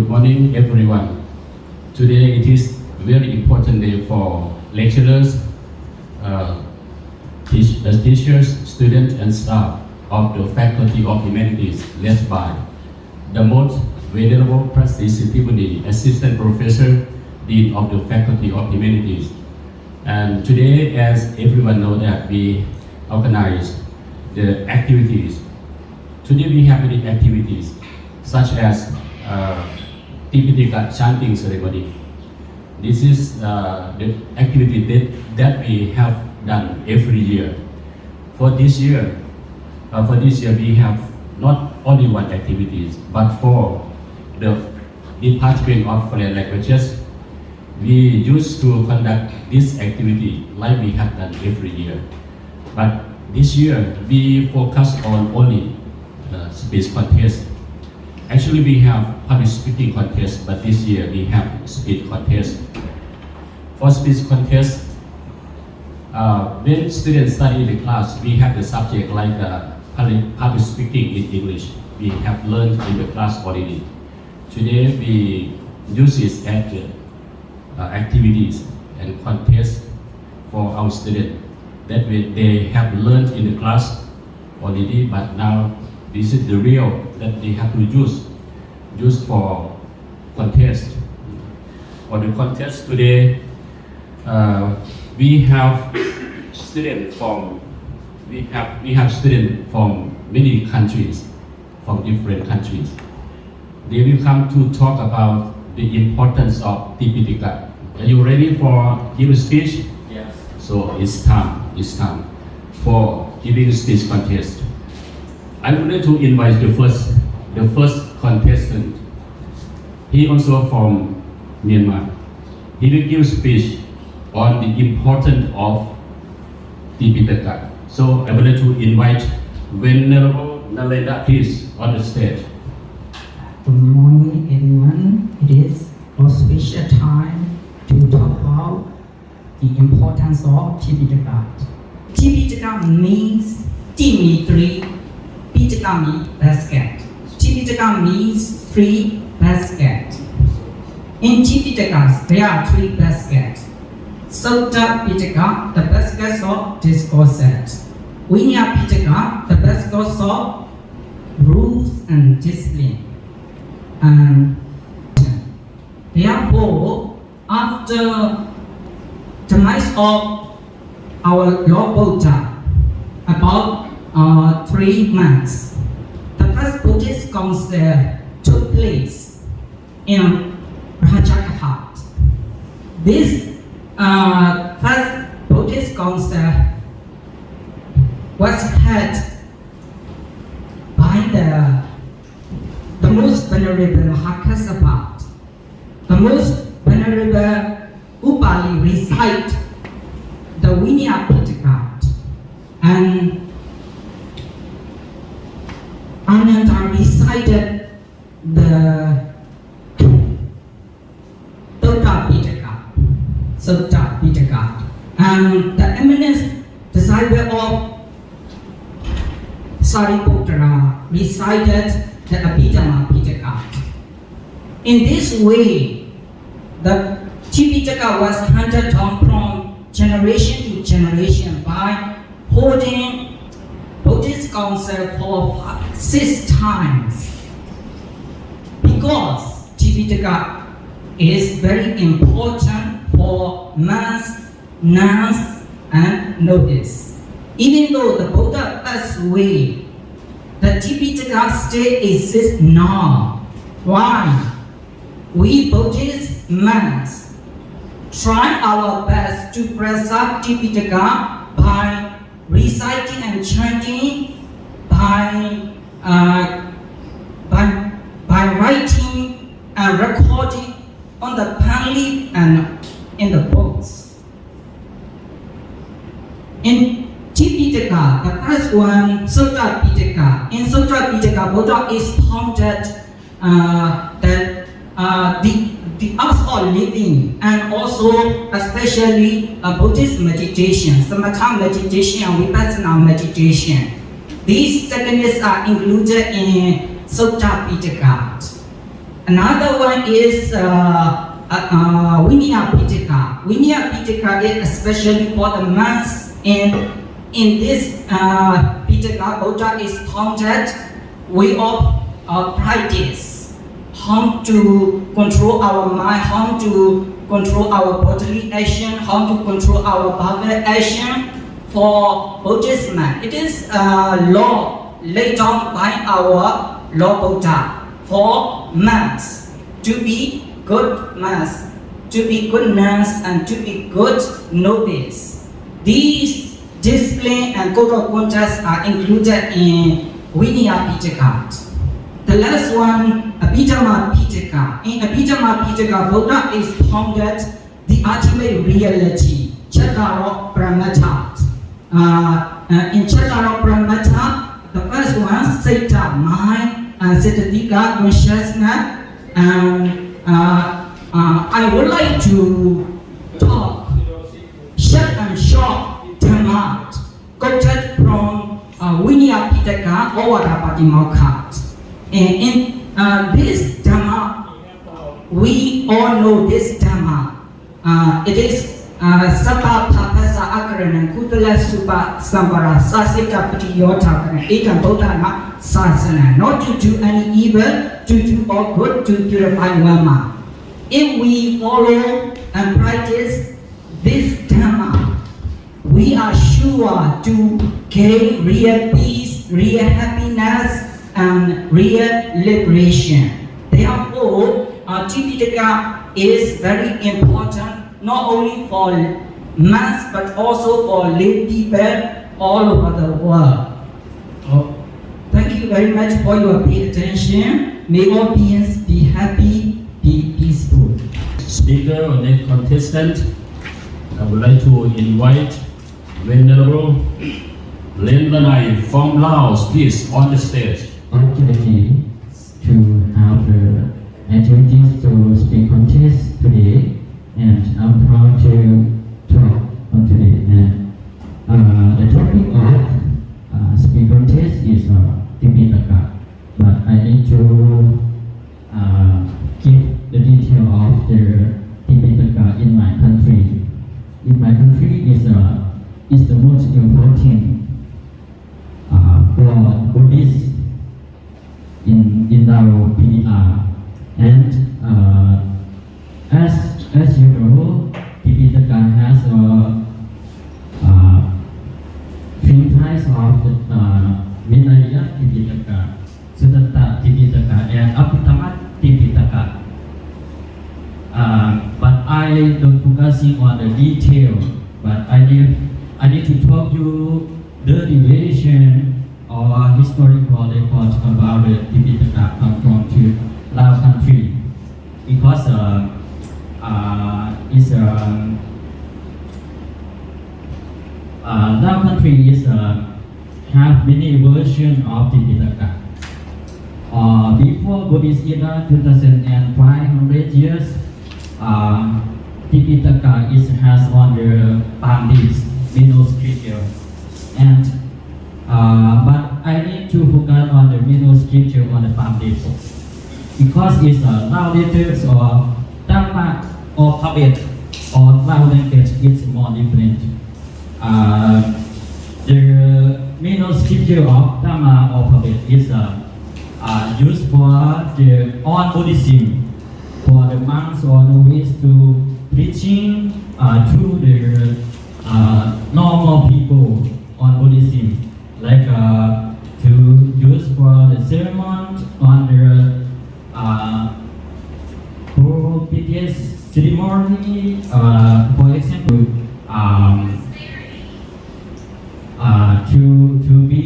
Good morning, everyone. Today it is very important day for lecturers, teachers, students, and staff of the Faculty of Humanities, led by the most venerable President Tiffany, Assistant Professor, Dean of the Faculty of Humanities. And today, as everyone knows, that we organize the activities. Today we have many activities, such as Tipitaka chanting ceremony. This is the activity that we have done every year. For this year, we have not only one activities, but for the Department of Foreign Languages, we used to conduct this activity like we have done every year. But this year, we focus on only speech contest. Actually, we have public speaking contest, but this year we have speech contest. For speech contest, when students study in the class, we have the subject like public speaking in English. We have learned in the class already. Today, we use it as activities and contests for our students. That way, they have learned in the class already, but now this is the real that they have to use for contest. For the contest today, we have students from many countries, from different countries. They will come to talk about the importance of Tipitaka. Are you ready for giving speech? Yes. So it's time for giving speech contest. I would like to invite the first contestant. He also from Myanmar. He will give speech on the importance of Tipitaka. So I would like to invite Venerable Nalenda, please, on the stage. Good morning, everyone. It is a special time to talk about the importance of Tipitaka. Tipitaka means Dimitri, Pitaka means basket. Tipitaka means three baskets. In Tipitaka, there are three baskets. Sutta Pitaka, the baskets of discourses. Vinaya Pitaka, the baskets of rules and discipline. And therefore, after the life of our Lord Buddha, about 3 months, the first Buddhist council took place in Rajaghat. This first Buddhist council was held by the most venerable Mahakassapa, the most venerable Upali recite the Vinaya Pitaka, and Ananda recited the Sutta Pitaka, and the eminent disciple of Sariputta recited the Abhidhamma Pitaka. In this way, the Tipitaka was handed down from generation to generation by holding Buddhist council for 6 times. Because Tipitaka is very important for monks, nuns, and novices. Even though the Buddha passed away, the Tipitaka still exists now. Why? We Buddhist monks try our best to preserve Tipitaka by reciting and chanting, by writing and recording on the Pali and in the books. In Tipitaka, the first one, Sutta Pitaka. In Sutta Pitaka, Buddha expounded the acts of living, and also especially Buddhist meditation, Samatha meditation and Vipassana meditation. These techniques are included in Sutta Pitaka. Another one is Vinaya Pitaka. Vinaya Pitaka is especially for the monks, and in this Pitaka, Buddha is taught that way of practice, how to control our mind, how to control our bodily action, how to control our verbal action for Buddhism. It is a law laid down by our Lord Buddha for monks to be good monks, to be good nuns, and to be good novices. These discipline and code of conduct are included in Vinaya Pitaka. The last one, Abhidhamma Pitaka. In Abhidhamma Pitaka, Buddha is founded the ultimate reality, Chattara Pramata. In Chattara Pramata, the first one, Sita, mind, and Siddhika, consciousness. I would like to talk short and short Dhamma quoted from Vinaya Pitaka or Patimokkha. And in this Dhamma, we all know this Dhamma. It is Sabha Papasa Akaran Kutala Supa Sambara Sasika Patiyota Ekam Bodhana Sasana. Not to do any evil, to do all good, to purify Wama. If we follow and practice this Dhamma, we are sure to gain real peace, real happiness, and real liberation. Therefore, Tipitaka is very important not only for monks but also for lay people all over the world. Thank you very much for your paid attention. May all beings be happy, be peaceful. Speaker or next contestant, I would like to invite Venerable Len Lanai from Laos, please, on the stage. Opportunity to have the activities to speak contest today, and I'm proud to talk on today. And the topic of speak contest is Tipitaka, but I need to give the detail of the Tipitaka in my country. In my country is the most important for Buddhists in our PDR, and as you know, Tipitaka has three types of Vinaya Tipitaka, Sutta Tipitaka, and Abhidhamma Tipitaka. But I don't focusing on the detail, but I need to talk you the derivation or historical records about the Tipitaka come from to Lao country, because Lao country is have many versions of Tipitaka. Before Buddhist era 2,500 years, Tipitaka has on the palm leaves, manuscripture, and but I need to focus on the manuscripture on the palm leaves, because it's Lao letters or Dhamma or Pabet or Lao language is more different. The manuscripture of Dhamma or Pabet is used for the on Buddhism, for the monks or novices to preaching to the normal people on Buddhism, like to use for the sermon on the propitious ceremony, for example, to be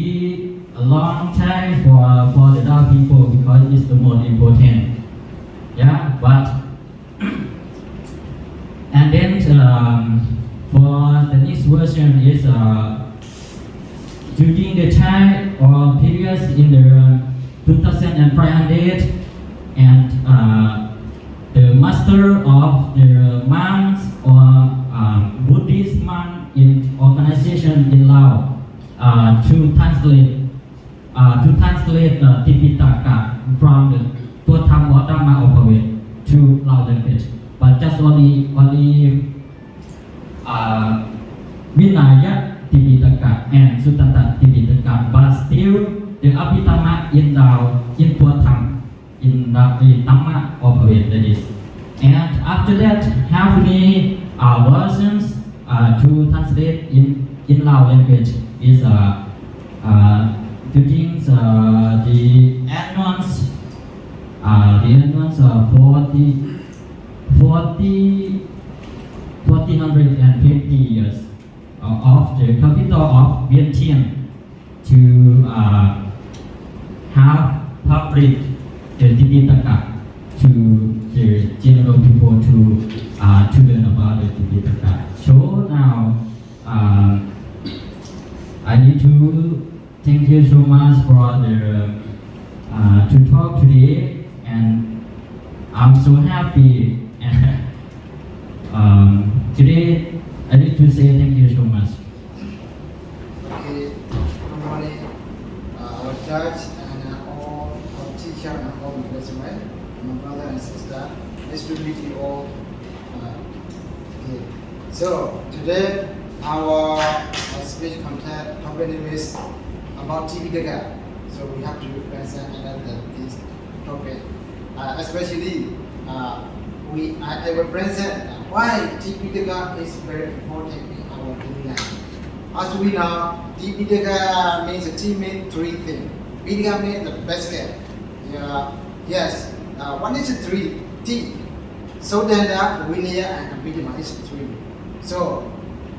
a long time for the Lao people, because it's the most important. Yeah, but and then for the next version is during the time or periods in the 2500, and the master of the monks or Buddhist monk in organization in Laos to translate Tipitaka from the ตัวธรรม or Dhamma operate through loud language, but just only Vinaya Tipitaka and Sutanta Tipitaka, but still the Abhidhamma inตัวธรรม in the Dhamma operate, that is. And after that, have many versions to translate in loud language is the things the advance 1450 years of the capital of Vientiane to have public the Tipitaka to the general people to learn about the Tipitaka. So now I need to thank you so much for the to talk today, and I'm so happy. Today I need to say thank you so much. Okay, good morning, our judge and all our teacher and all the classmates, my brother and sister. Nice to meet you all. Okay. So today our speech content topic is about Tipitaka. So we have to present another this topic, especially I will present why Tipitaka is very important in our daily life. As we know, Tipitaka means a team means three things. Pitaka means the basket. Yes. What is the three? T. So then Vinaya and Abhidhamma is three. So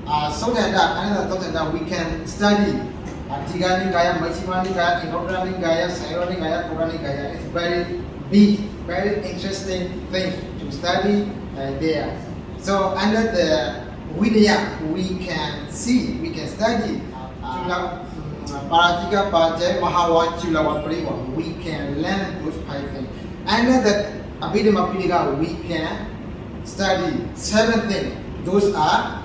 another thought that we can study Tigani Gaya, Machimani Gaya, Inorganic Gaya, Saironic Gaya, Koranic Gaya. It's very big, very interesting thing to study there. So under the Vinaya, we can study Paratika, Pajay, Mahawa, Chulawa, Priva. We can learn those five things. Under the Abhidhamma Pitaka, we can study 7 things. Those are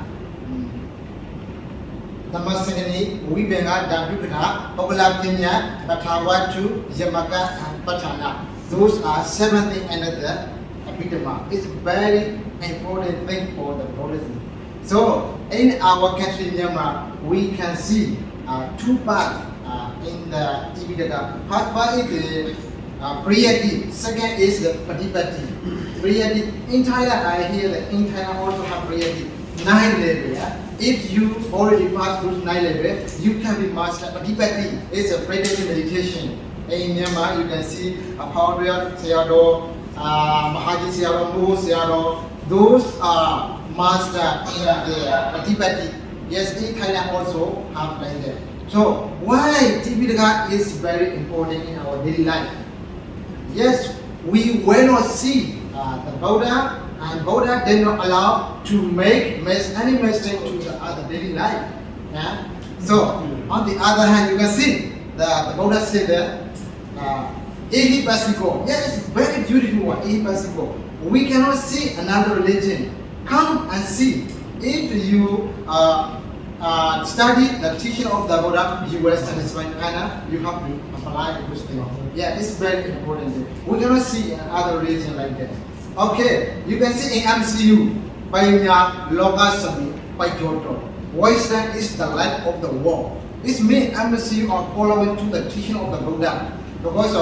Namasangani, Vibenga, Dandukana, Ogalaptinya, Patawatu, Yamaka, and Patana. Those are 7 things under the Abhidhamma. It's very important thing for the Buddhism. So in our country Myanmar, we can see 2 parts in the Tipitaka. First part is the Priyati, second is the Patipati. Priyati, in Thailand, I hear that in Thailand also have Priyati, 9 levels. Yeah? If you already passed those 9 levels, you can be master. Patipati is a Priyati meditation. In Myanmar, you can see Paudya, Sayadaw, Mahaji Sayadaw, Mu Sayadaw. Those are master in the Patipati. Yes, in Thailand also have like that. So why Tipitaka is very important in our daily life? Yes, we will not see the Buddha, and Buddha did not allow to make any mistake to the other daily life. Yeah? So on the other hand, you can see the Buddha said that Ehi Pasiko. Yes, it's very beautiful one. Ehi Pasiko. We cannot see another religion. Come and see. If you study the teaching of the Buddha, you will satisfy and you have to apply those things. Yeah, it's very important. We cannot see another religion like that. Okay, you can see in MCU, Painya Logasami, Pajoto. Wisdom is the light of the world. This means MCU are following to the teaching of the Buddha. Because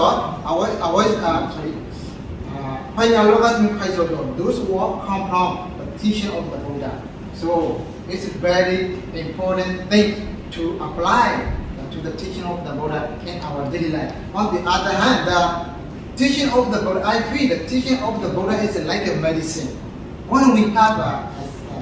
Painya Logasami, Pajoto, those words come from the teaching of the Buddha. So it's a very important thing to apply to the teaching of the Buddha in our daily life. On the other hand, the teaching of the Buddha, I feel the teaching of the Buddha is like a medicine. When we have a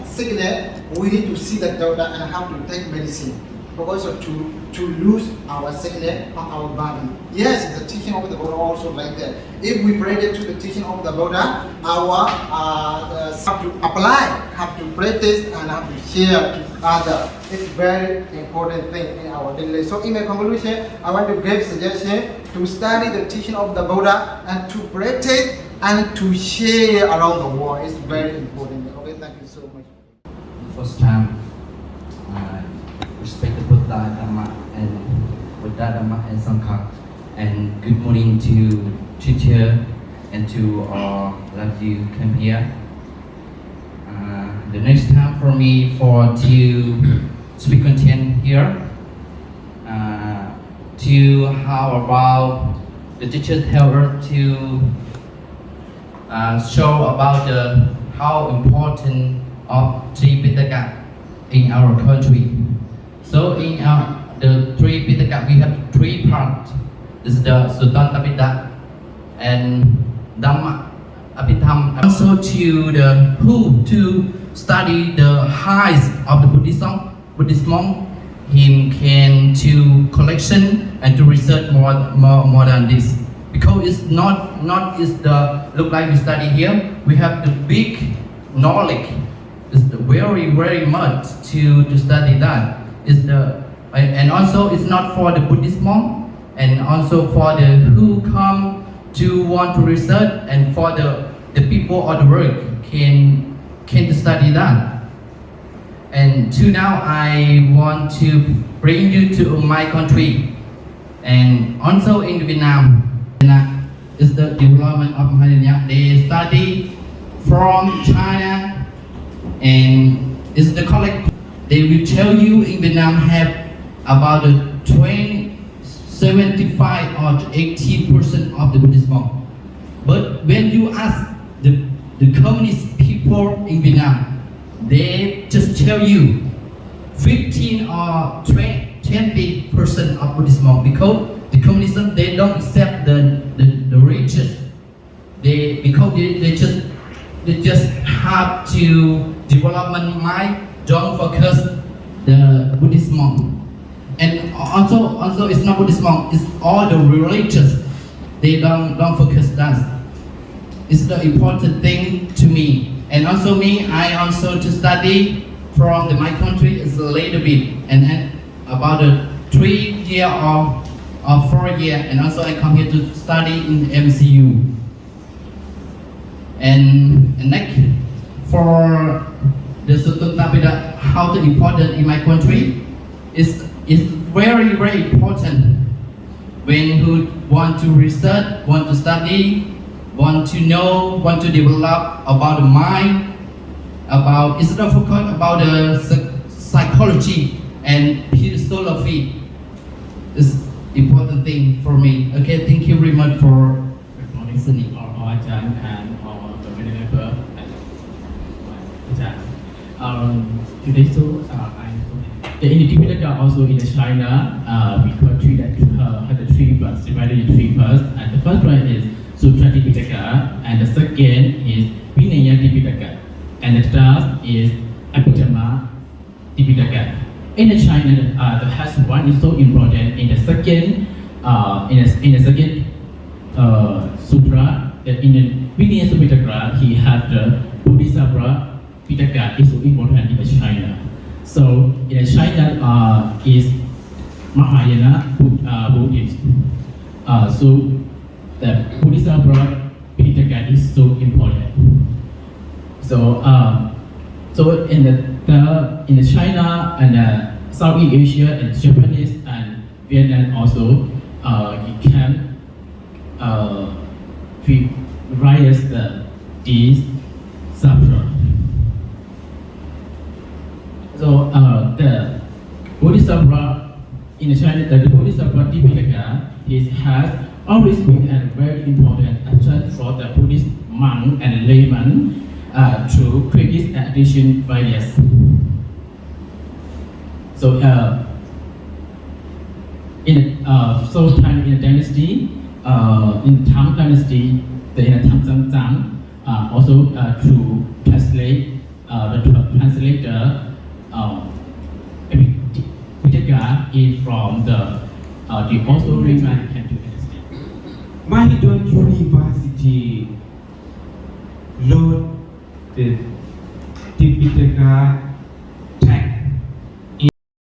sickness, we need to see the doctor and have to take medicine. Because to lose our sickness from our body. Yes, the teaching of the Buddha also like that. If we practice to the teaching of the Buddha, our have to apply, have to practice, and have to share to others. It's very important thing in our daily life. So in my conclusion, I want to give suggestion to study the teaching of the Buddha and to practice and to share around the world. It's very important. Okay, thank you so much. First time, respect the Buddha Dhamma and Sangha. And good morning to teacher and to all that you come here. The next time for me to speak content here, to how about the teachers help us to show about how important of Tripitaka in our country. So in the Tripitaka we have 3 parts. This is the Sutta Pitaka and Dhamma Abhidhamma. Also to the who to study the highest of the Buddhism, him can to collection and to research more than this, because it's not is the look like we study here. We have the big knowledge. It's very much to study that. Is the and also it's not for the Buddhist monk, and also for the who come to want to research, and for the people or the work can study that. And to now I want to bring you to my country, and also in Vietnam is the development of Humanities. They study from China, and is the college. They will tell you in Vietnam have about 75 or 80% of the Buddhist monk. But when you ask the communist people in Vietnam, they just tell you 15 or 20% of Buddhist monk, because the communism they don't accept the religious. Because they just have to development mind, don't focus the Buddhist monk. And also it's not Buddhist monk, it's all the religious. They don't focus that. It's the important thing to me. And also me, I also to study from my country is a little bit, and then about 3 year or 4 year, and also I come here to study in MCU. And next for the Sutta, how the important in my country is very important. When you want to research, want to study, want to know, want to develop about the mind, about it's not focus about the psychology and philosophy. Is important thing for me. Okay, thank you very much for listening. All Ajahn and all the venerable Ajahn. Today in the Tipitaka also in China, we got had the 3 parts, divided in 3 parts, and the first one is Sutra Tipitaka, and the second is Vinaya Tipitaka, and the third is Abhidhamma Tipitaka. In China, the first one is so important. In the second, sutra, that in the Vinaya Pitaka, he has the Bodhisattva Pitaka is so important in China. So in China is Mahayana Buddhism. So the Bodhisattva Pitaka is so important. So in China and Southeast Asia and Japanese and Vietnam also, you can write these sutra. So the Bodhisattva in China, the Bodhisattva Tipitaka has always been a very important action for the Buddhist monk and layman to create and addition various. So in time in the dynasty, in Tang dynasty, in the Tang also to translate the Pitaka is from the also remain Hindu dynasty. Mahidol University wrote the Tipitaka